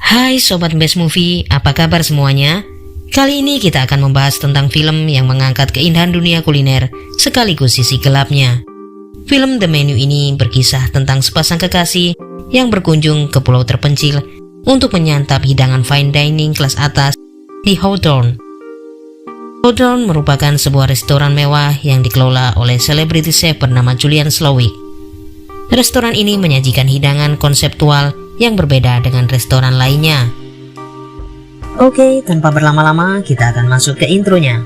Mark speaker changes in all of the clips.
Speaker 1: Hai Sobat Best Movie, apa kabar semuanya? Kali ini kita akan membahas tentang film yang mengangkat keindahan dunia kuliner sekaligus sisi gelapnya. Film The Menu ini berkisah tentang sepasang kekasih yang berkunjung ke pulau terpencil untuk menyantap hidangan fine dining kelas atas di Hawthorne. Hawthorne merupakan sebuah restoran mewah yang dikelola oleh selebriti chef bernama Julian Slowik. Restoran ini menyajikan hidangan konseptual yang berbeda dengan restoran lainnya. Oke, tanpa berlama-lama kita akan masuk ke intronya.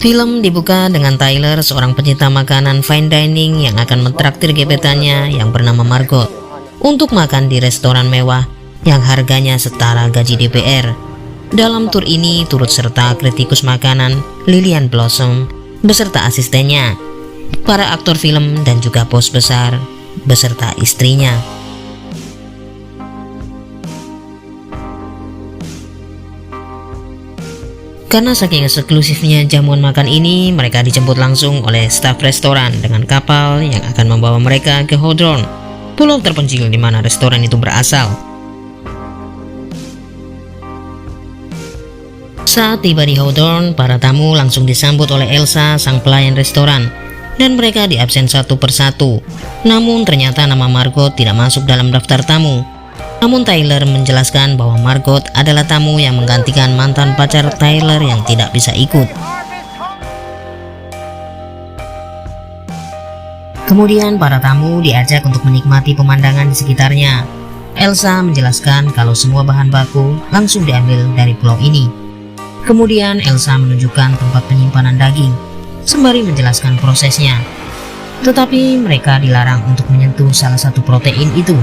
Speaker 1: Film dibuka dengan Tyler, seorang pencinta makanan fine dining yang akan mentraktir gebetannya yang bernama Margot untuk makan di restoran mewah yang harganya setara gaji DPR. Dalam tur ini turut serta kritikus makanan Lillian Blossom beserta asistennya, para aktor film dan juga bos besar beserta istrinya. Karena saking eksklusifnya jamuan makan ini, mereka dijemput langsung oleh staf restoran dengan kapal yang akan membawa mereka ke Hawthorne, pulau terpencil di mana restoran itu berasal. Saat tiba di Hawthorne, para tamu langsung disambut oleh Elsa, sang pelayan restoran, dan mereka diabsen satu persatu. Namun ternyata nama Margot tidak masuk dalam daftar tamu. Namun Tyler menjelaskan bahwa Margot adalah tamu yang menggantikan mantan pacar Tyler yang tidak bisa ikut. Kemudian para tamu diajak untuk menikmati pemandangan di sekitarnya. Elsa menjelaskan kalau semua bahan baku langsung diambil dari pulau ini. Kemudian Elsa menunjukkan tempat penyimpanan daging, sembari menjelaskan prosesnya. Tetapi mereka dilarang untuk menyentuh salah satu protein itu.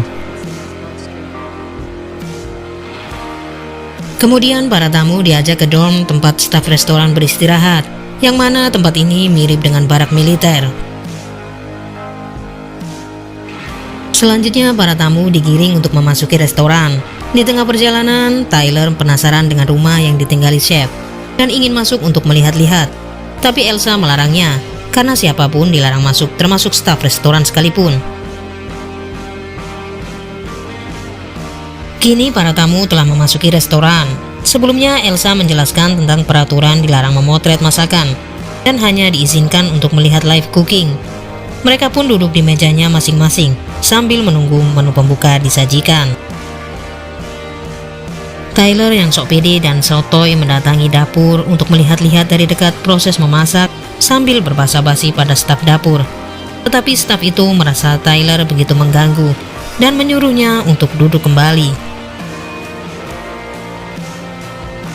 Speaker 1: Kemudian para tamu diajak ke dorm tempat staf restoran beristirahat, yang mana tempat ini mirip dengan barak militer. Selanjutnya para tamu digiring untuk memasuki restoran. Di tengah perjalanan, Tyler penasaran dengan rumah yang ditinggali chef dan ingin masuk untuk melihat-lihat. Tapi Elsa melarangnya, karena siapapun dilarang masuk, termasuk staf restoran sekalipun. Kini para tamu telah memasuki restoran. Sebelumnya Elsa menjelaskan tentang peraturan dilarang memotret masakan dan hanya diizinkan untuk melihat live cooking. Mereka pun duduk di mejanya masing-masing sambil menunggu menu pembuka disajikan. Tyler yang sok pede dan sotoy mendatangi dapur untuk melihat-lihat dari dekat proses memasak sambil berbasa-basi pada staf dapur. Tetapi staf itu merasa Tyler begitu mengganggu dan menyuruhnya untuk duduk kembali.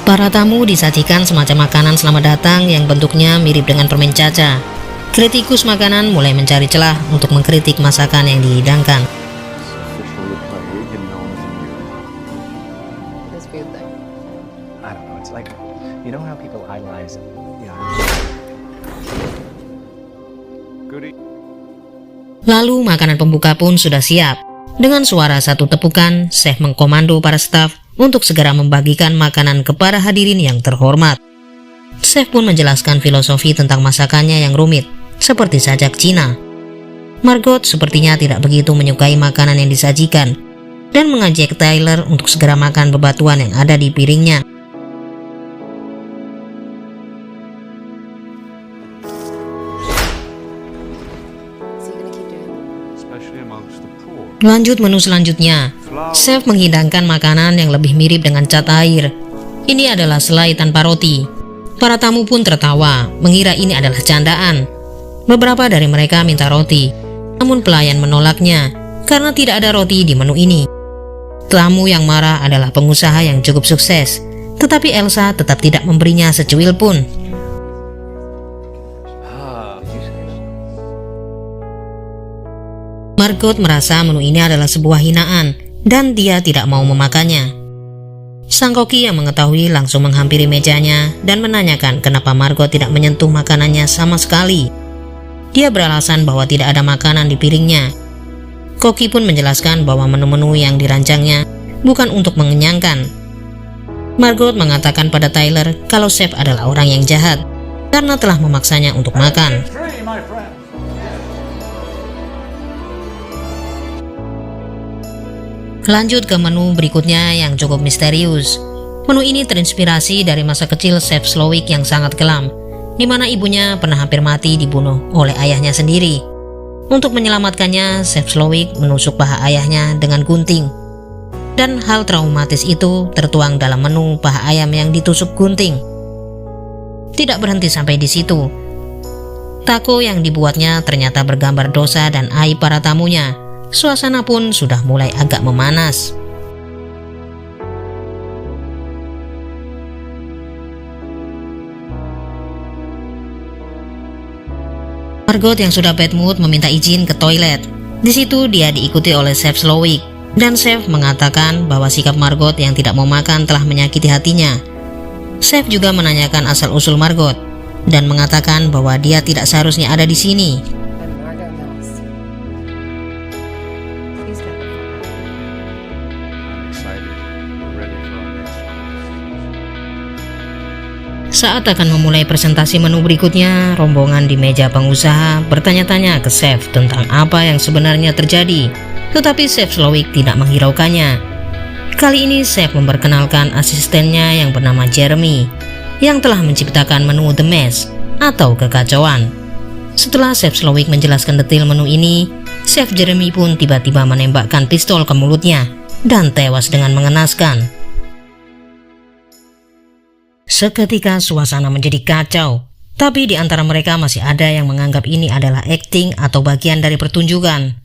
Speaker 1: Para tamu disajikan semacam makanan selamat datang yang bentuknya mirip dengan permen caca. Kritikus makanan mulai mencari celah untuk mengkritik masakan yang dihidangkan. Lalu makanan pembuka pun sudah siap. Dengan suara satu tepukan, chef mengkomando para staf untuk segera membagikan makanan kepada hadirin yang terhormat. Chef pun menjelaskan filosofi tentang masakannya yang rumit, seperti sajak Cina. Margot sepertinya tidak begitu menyukai makanan yang disajikan dan mengajak Tyler untuk segera makan bebatuan yang ada di piringnya. Lanjut menu selanjutnya, chef menghidangkan makanan yang lebih mirip dengan cat air. Ini adalah selai tanpa roti. Para tamu pun tertawa, mengira ini adalah candaan. Beberapa dari mereka minta roti, namun pelayan menolaknya karena tidak ada roti di menu ini. Tamu yang marah adalah pengusaha yang cukup sukses, tetapi Elsa tetap tidak memberinya secuil pun. Margot merasa menu ini adalah sebuah hinaan dan dia tidak mau memakannya. Sang koki yang mengetahui langsung menghampiri mejanya dan menanyakan kenapa Margot tidak menyentuh makanannya sama sekali. Dia beralasan bahwa tidak ada makanan di piringnya. Koki pun menjelaskan bahwa menu-menu yang dirancangnya bukan untuk mengenyangkan. Margot mengatakan pada Tyler kalau chef adalah orang yang jahat karena telah memaksanya untuk makan. Lanjut ke menu berikutnya yang cukup misterius. Menu ini terinspirasi dari masa kecil Chef Slowik yang sangat kelam, di mana ibunya pernah hampir mati dibunuh oleh ayahnya sendiri. Untuk menyelamatkannya, Chef Slowik menusuk paha ayahnya dengan gunting. Dan hal traumatis itu tertuang dalam menu paha ayam yang ditusuk gunting. Tidak berhenti sampai di situ. Taco yang dibuatnya ternyata bergambar dosa dan aib para tamunya. Suasana pun sudah mulai agak memanas. Margot yang sudah bad mood meminta izin ke toilet. Di situ dia diikuti oleh Chef Slowik, dan Chef mengatakan bahwa sikap Margot yang tidak mau makan telah menyakiti hatinya. Chef juga menanyakan asal-usul Margot dan mengatakan bahwa dia tidak seharusnya ada di sini. Saat akan memulai presentasi menu berikutnya, rombongan di meja pengusaha bertanya-tanya ke Chef tentang apa yang sebenarnya terjadi, tetapi Chef Slowik tidak menghiraukannya. Kali ini Chef memperkenalkan asistennya yang bernama Jeremy, yang telah menciptakan menu The Mess atau kekacauan. Setelah Chef Slowik menjelaskan detail menu ini, Chef Jeremy pun tiba-tiba menembakkan pistol ke mulutnya dan tewas dengan mengenaskan. Seketika suasana menjadi kacau, tapi di antara mereka masih ada yang menganggap ini adalah acting atau bagian dari pertunjukan.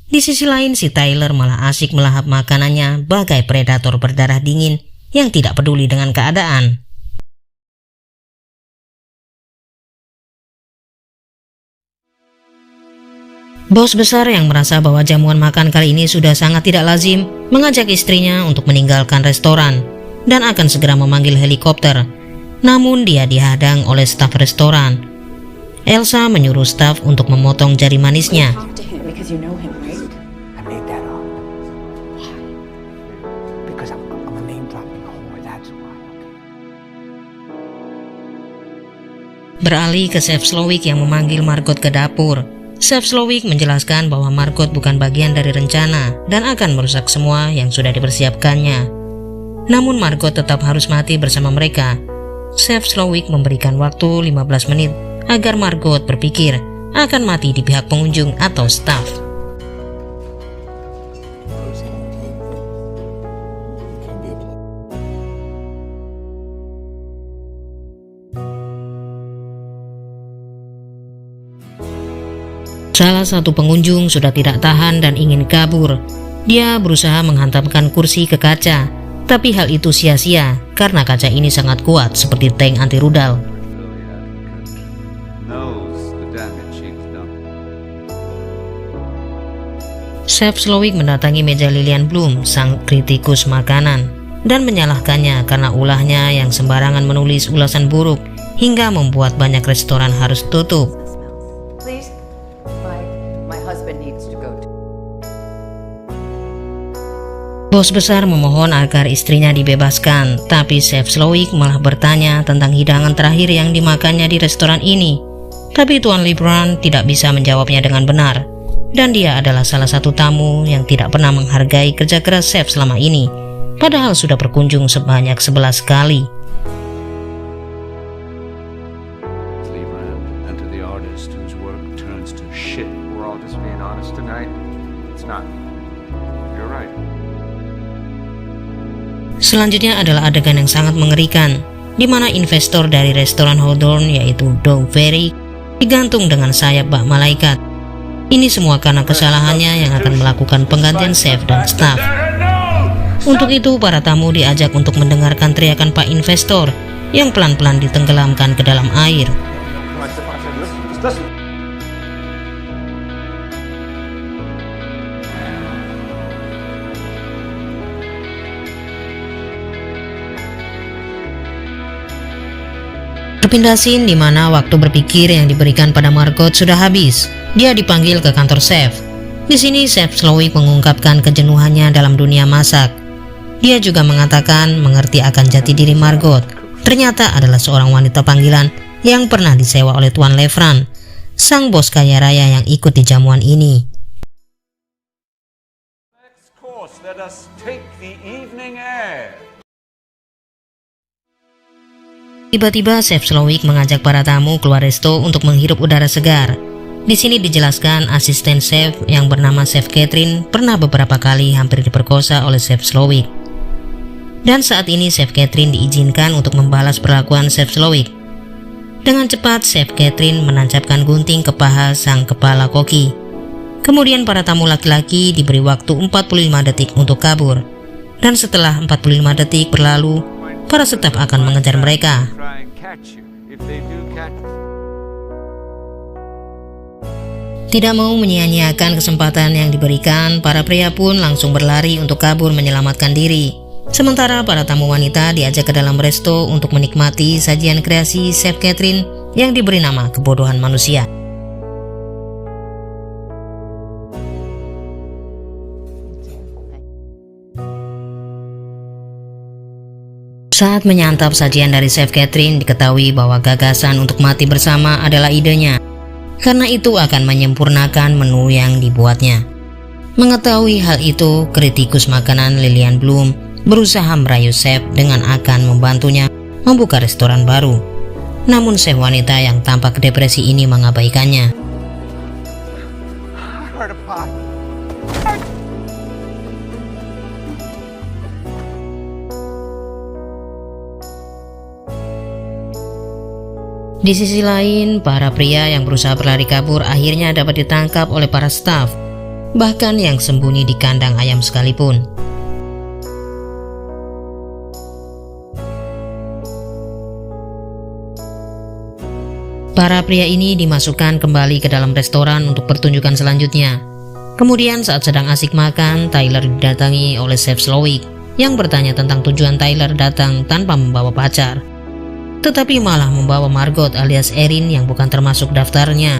Speaker 1: Di sisi lain, si Tyler malah asik melahap makanannya bagai predator berdarah dingin yang tidak peduli dengan keadaan. Bos besar yang merasa bahwa jamuan makan kali ini sudah sangat tidak lazim, mengajak istrinya untuk meninggalkan restoran dan akan segera memanggil helikopter. Namun dia dihadang oleh staf restoran. Elsa menyuruh staf untuk memotong jari manisnya. Beralih ke Chef Slowik yang memanggil Margot ke dapur. Chef Slowik menjelaskan bahwa Margot bukan bagian dari rencana dan akan merusak semua yang sudah dipersiapkannya. Namun Margot tetap harus mati bersama mereka. Chef Slowik memberikan waktu 15 menit agar Margot berpikir akan mati di pihak pengunjung atau staf. Salah satu pengunjung sudah tidak tahan dan ingin kabur. Dia berusaha menghantamkan kursi ke kaca. Tapi hal itu sia-sia karena kaca ini sangat kuat seperti tank anti rudal. Chef Slowik mendatangi meja Lillian Bloom, sang kritikus makanan, dan menyalahkannya karena ulahnya yang sembarangan menulis ulasan buruk hingga membuat banyak restoran harus tutup. Bos besar memohon agar istrinya dibebaskan, tapi Chef Slowik malah bertanya tentang hidangan terakhir yang dimakannya di restoran ini. Tapi Tuan LeBron tidak bisa menjawabnya dengan benar, dan dia adalah salah satu tamu yang tidak pernah menghargai kerja keras chef selama ini, padahal sudah berkunjung sebanyak 11 kali. Selanjutnya adalah adegan yang sangat mengerikan, di mana investor dari restoran Hawthorne yaitu Doug Ferry digantung dengan sayap bak malaikat. Ini semua karena kesalahannya yang akan melakukan penggantian chef dan staf. Untuk itu para tamu diajak untuk mendengarkan teriakan Pak Investor yang pelan-pelan ditenggelamkan ke dalam air. Berpindah scene di mana waktu berpikir yang diberikan pada Margot sudah habis. Dia dipanggil ke kantor chef. Di sini Chef Slowik mengungkapkan kejenuhannya dalam dunia masak. Dia juga mengatakan mengerti akan jati diri Margot. Ternyata adalah seorang wanita panggilan yang pernah disewa oleh Tuan Lefran, sang bos kaya raya yang ikut di jamuan ini.
Speaker 2: Next course, let let us take the evening air.
Speaker 1: Tiba-tiba Chef Slowik mengajak para tamu keluar resto untuk menghirup udara segar. Di sini dijelaskan asisten chef yang bernama Chef Catherine pernah beberapa kali hampir diperkosa oleh Chef Slowik. Dan saat ini Chef Catherine diizinkan untuk membalas perlakuan Chef Slowik. Dengan cepat Chef Catherine menancapkan gunting ke paha sang kepala koki. Kemudian para tamu laki-laki diberi waktu 45 detik untuk kabur. Dan setelah 45 detik berlalu, para staf akan mengejar mereka. Tidak mau menyia-nyiakan kesempatan yang diberikan, para pria pun langsung berlari untuk kabur menyelamatkan diri. Sementara para tamu wanita diajak ke dalam resto untuk menikmati sajian kreasi Chef Catherine yang diberi nama kebodohan manusia. Saat menyantap sajian dari Chef Catherine, diketahui bahwa gagasan untuk mati bersama adalah idenya. Karena itu akan menyempurnakan menu yang dibuatnya. Mengetahui hal itu, kritikus makanan Lillian Bloom berusaha merayu chef dengan akan membantunya membuka restoran baru. Namun chef wanita yang tampak depresi ini mengabaikannya. Di sisi lain, para pria yang berusaha berlari kabur akhirnya dapat ditangkap oleh para staf, bahkan yang sembunyi di kandang ayam sekalipun. Para pria ini dimasukkan kembali ke dalam restoran untuk pertunjukan selanjutnya. Kemudian saat sedang asik makan, Tyler didatangi oleh Chef Slowik yang bertanya tentang tujuan Tyler datang tanpa membawa pacar, tetapi malah membawa Margot alias Erin yang bukan termasuk daftarnya.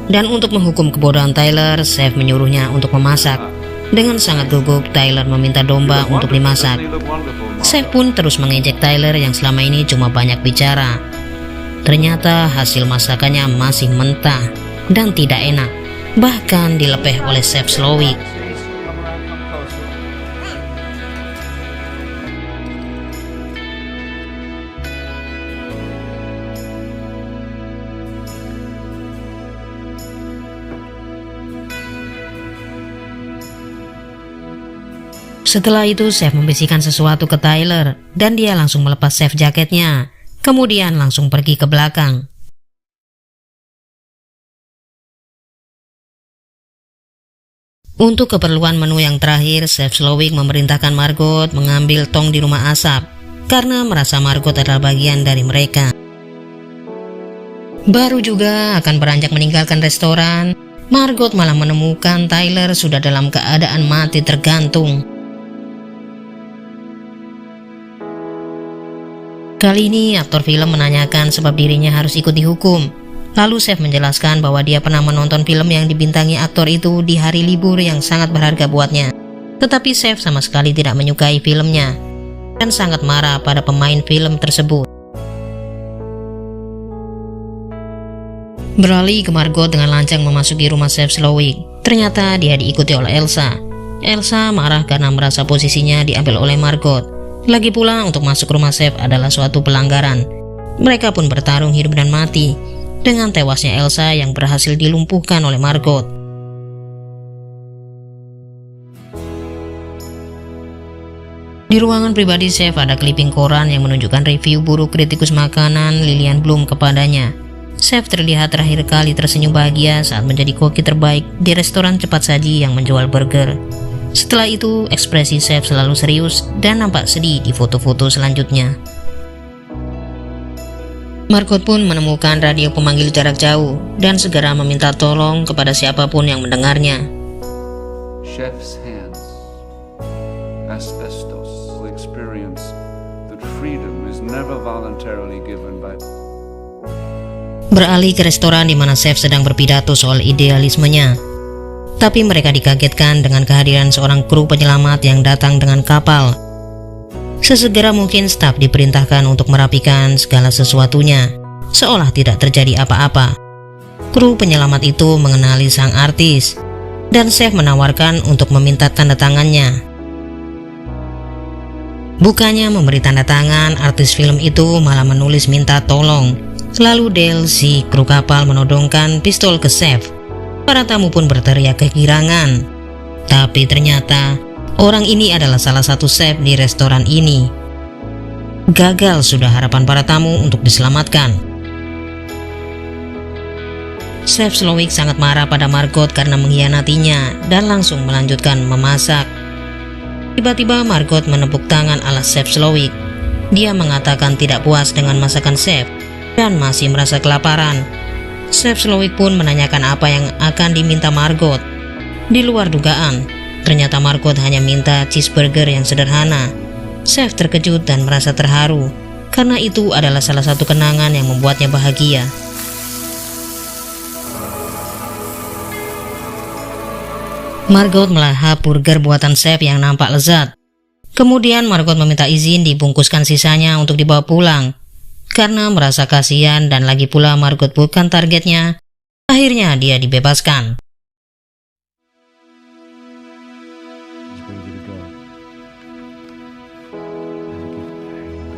Speaker 1: Dan untuk menghukum kebodohan Tyler, chef menyuruhnya untuk memasak. Dengan sangat gugup, Tyler meminta domba untuk dimasak. Chef pun terus mengejek Tyler yang selama ini cuma banyak bicara. Ternyata hasil masakannya masih mentah dan tidak enak, bahkan dilepeh oleh Chef Slowik. Setelah itu chef membisikkan sesuatu ke Tyler dan dia langsung melepas chef jaketnya, kemudian langsung pergi ke belakang. Untuk keperluan menu yang terakhir, Chef Slowik memerintahkan Margot mengambil tong di rumah asap karena merasa Margot adalah bagian dari mereka. Baru juga akan beranjak meninggalkan restoran, Margot malah menemukan Tyler sudah dalam keadaan mati tergantung. Kali ini aktor film menanyakan sebab dirinya harus ikut dihukum. Lalu chef menjelaskan bahwa dia pernah menonton film yang dibintangi aktor itu di hari libur yang sangat berharga buatnya. Tetapi chef sama sekali tidak menyukai filmnya dan sangat marah pada pemain film tersebut. Beralih ke Margot dengan lancang memasuki rumah Chef Slowik. Ternyata dia diikuti oleh Elsa. Elsa marah karena merasa posisinya diambil oleh Margot. Lagi pula untuk masuk rumah chef adalah suatu pelanggaran. Mereka pun bertarung hidup dan mati dengan tewasnya Elsa yang berhasil dilumpuhkan oleh Margot. Di ruangan pribadi chef ada clipping koran yang menunjukkan review buruk kritikus makanan Lillian Bloom kepadanya. Chef terlihat terakhir kali tersenyum bahagia saat menjadi koki terbaik di restoran cepat saji yang menjual burger. Setelah itu, ekspresi chef selalu serius dan nampak sedih di foto-foto selanjutnya. Margot pun menemukan radio pemanggil jarak jauh dan segera meminta tolong kepada siapapun yang mendengarnya.
Speaker 2: Chef's hands. Asbestos will experience that freedom is never voluntarily given by. Beralih ke restoran di mana chef sedang berpidato soal idealismenya.
Speaker 1: Tapi mereka dikagetkan dengan kehadiran seorang kru penyelamat yang datang dengan kapal. Sesegera mungkin staf diperintahkan untuk merapikan segala sesuatunya, seolah tidak terjadi apa-apa. Kru penyelamat itu mengenali sang artis, dan chef menawarkan untuk meminta tanda tangannya. Bukannya memberi tanda tangan, artis film itu malah menulis minta tolong. Lalu Dale, si kru kapal, menodongkan pistol ke chef. Para tamu pun berteriak kegirangan. Tapi ternyata orang ini adalah salah satu chef di restoran ini. Gagal sudah harapan para tamu untuk diselamatkan. Chef Slowik sangat marah pada Margot karena mengkhianatinya dan langsung melanjutkan memasak. Tiba-tiba Margot menepuk tangan alas Chef Slowik. Dia mengatakan tidak puas dengan masakan chef dan masih merasa kelaparan. Chef Slowik pun menanyakan apa yang akan diminta Margot. Di luar dugaan, ternyata Margot hanya minta cheeseburger yang sederhana. Chef terkejut dan merasa terharu, karena itu adalah salah satu kenangan yang membuatnya bahagia. Margot melahap burger buatan chef yang nampak lezat. Kemudian Margot meminta izin dibungkuskan sisanya untuk dibawa pulang. Karena merasa kasihan dan lagi pula Margot bukan targetnya, akhirnya dia dibebaskan.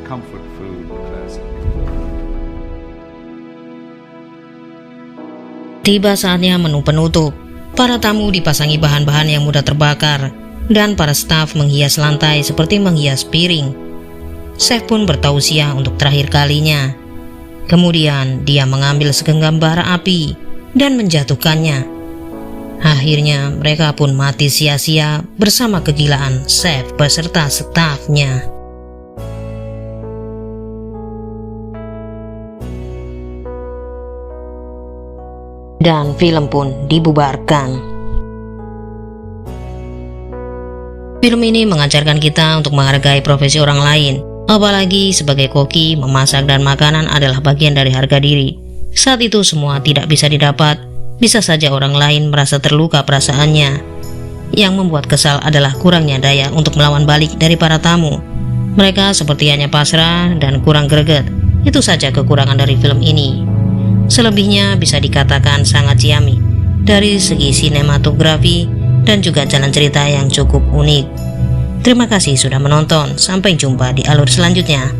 Speaker 2: Comfort food classic.
Speaker 1: Tiba saatnya menu penutup. Para tamu dipasangi bahan-bahan yang mudah terbakar, dan para staf menghias lantai seperti menghias piring. Chef pun bertausiah untuk terakhir kalinya. Kemudian dia mengambil segenggam bara api dan menjatuhkannya. Akhirnya mereka pun mati sia-sia bersama kegilaan chef beserta stafnya. Dan film pun dibubarkan. Film ini mengajarkan kita untuk menghargai profesi orang lain. Apalagi sebagai koki, memasak dan makanan adalah bagian dari harga diri. Saat itu semua tidak bisa didapat, bisa saja orang lain merasa terluka perasaannya. Yang membuat kesal adalah kurangnya daya untuk melawan balik dari para tamu. Mereka seperti hanya pasrah dan kurang greget. Itu saja kekurangan dari film ini. Selebihnya bisa dikatakan sangat ciamik dari segi sinematografi dan juga jalan cerita yang cukup unik. Terima kasih sudah menonton, sampai jumpa di alur selanjutnya.